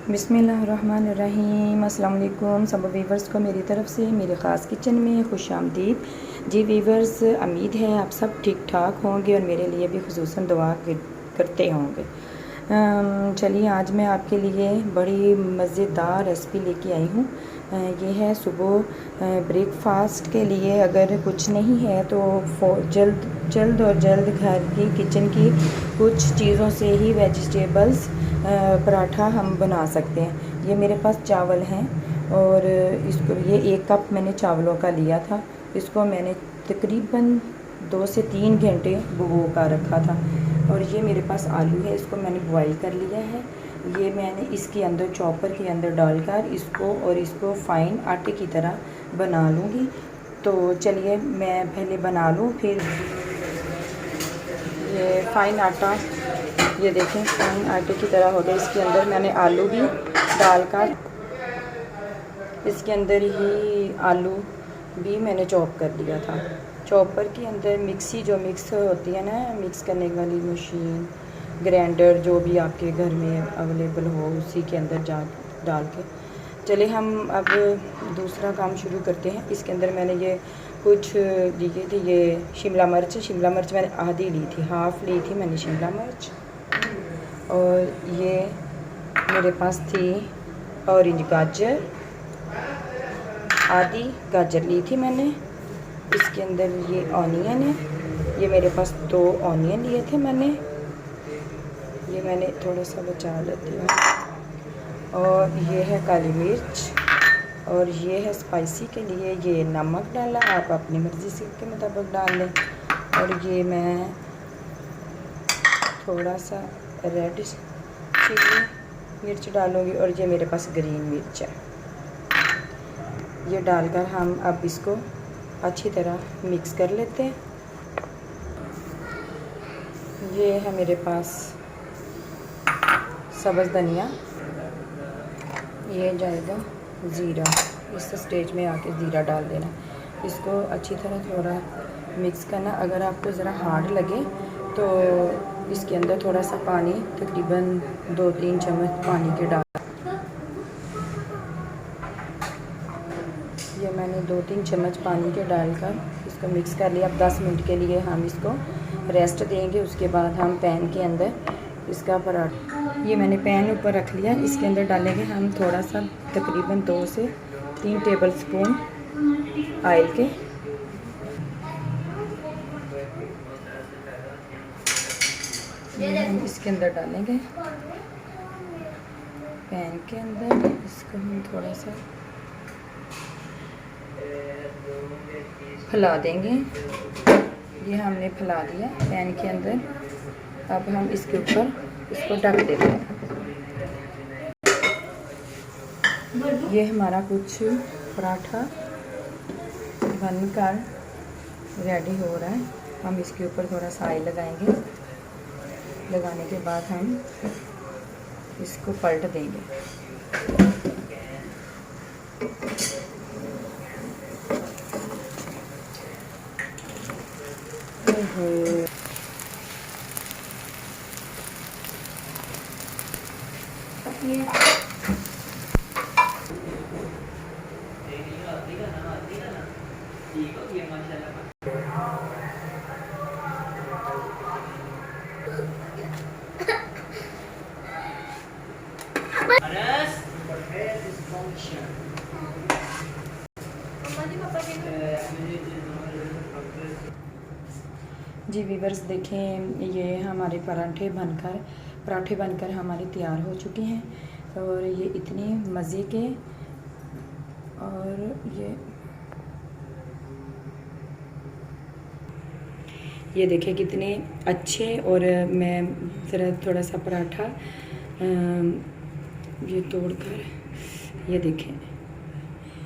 बिस्मिल्लाहिर्रहमानिर्रहीम। अस्सलाम वालेकुम सब वीवर्स को मेरी तरफ़ से मेरे ख़ास किचन में खुश आमदीद। जी वीवर्स, उम्मीद है आप सब ठीक ठाक होंगे और मेरे लिए भी खुसूसन दुआ करते होंगे। चलिए आज मैं आपके लिए बड़ी मज़ेदार रेसिपी लेके आई हूँ। ये है सुबह ब्रेकफास्ट के लिए। अगर कुछ नहीं है तो जल्द और जल्द घर की किचन की कुछ चीज़ों से ही वेजिटेबल्स पराठा हम बना सकते हैं। ये मेरे पास चावल हैं और इसको ये 1 कप मैंने चावलों का लिया था। इसको मैंने तकरीबन 2 से 3 घंटे भिगो कर रखा था। और ये मेरे पास आलू है, इसको मैंने बॉईल कर लिया है। ये मैंने इसके अंदर चॉपर के अंदर डालकर इसको फ़ाइन आटे की तरह बना लूँगी। तो चलिए मैं पहले बना लूँ, फिर ये फ़ाइन आटा, ये देखें फ़ाइन आटे की तरह हो गया। इसके अंदर मैंने आलू भी डालकर, इसके अंदर ही आलू भी मैंने चॉप कर लिया था। चॉपर के अंदर मिक्सी जो मिक्स होती है ना, मिक्स करने वाली मशीन, ग्राइंडर, जो भी आपके घर में अवेलेबल हो उसी के अंदर डाल के। चलिए हम अब दूसरा काम शुरू करते हैं। इसके अंदर मैंने ये कुछ लिए थे, ये शिमला मिर्च मैंने आधी ली थी, हाफ़ ली थी मैंने शिमला मिर्च। और ये मेरे पास थी ऑरेंज गाजर, आधी गाजर ली थी मैंने। इसके अंदर ये ऑनियन है, ये मेरे पास 2 ऑनियन लिए थे मैंने, ये मैंने थोड़ा सा बचा लेती हूँ। और ये है काली मिर्च, और ये है स्पाइसी के लिए ये नमक डाला, आप अपनी मर्ज़ी से के मुताबिक डाल लें। और ये मैं थोड़ा सा रेड चिली मिर्च डालूँगी, और ये मेरे पास ग्रीन मिर्च है। ये डालकर हम अब इसको अच्छी तरह मिक्स कर लेते हैं। ये है मेरे पास सब्ज़ धनिया, ये जाएगा ज़ीरा। इस स्टेज में आके ज़ीरा डाल देना। इसको अच्छी तरह थोड़ा मिक्स करना। अगर आपको ज़रा हार्ड लगे तो इसके अंदर थोड़ा सा पानी, तकरीबन 2-3 चम्मच पानी के डाल, ये मैंने 2-3 चम्मच पानी के डालकर इसको मिक्स कर लिया। अब 10 मिनट के लिए हम इसको रेस्ट देंगे। उसके बाद हम पैन के अंदर इसका पराठा, ये मैंने पैन ऊपर रख लिया, इसके अंदर डालेंगे हम थोड़ा सा तकरीबन 2 से 3 टेबल स्पून ऑयल के। ये हम इसके अंदर डालेंगे पैन के अंदर। इसको हम थोड़ा सा फैला देंगे। ये हमने फैला दिया पैन के अंदर। अब हम इसके ऊपर इसको ढक देते हैं। ये हमारा कुछ पराठा बनकर रेडी हो रहा है। हम इसके ऊपर थोड़ा सा ऑयल लगाएंगे। लगाने के बाद हम इसको पलट देंगे। जी वीवर्स, देखें ये हमारे पराठे बनकर हमारे तैयार हो चुके हैं। और ये इतने मज़े के, और ये देखें कितने अच्छे। और मैं ज़रा थोड़ा सा पराठा ये तोड़कर, ये देखें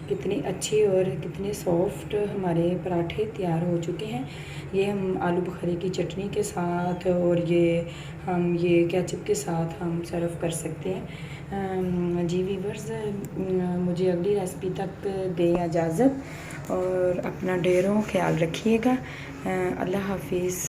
कितने अच्छे और कितने सॉफ्ट हमारे पराठे तैयार हो चुके हैं। ये हम आलू बुखारे की चटनी के साथ और ये केचप के साथ हम सर्व कर सकते हैं। जी वीवर्स, मुझे अगली रेसिपी तक दें इजाज़त और अपना ढेरों ख्याल रखिएगा। अल्लाह हाफिज़।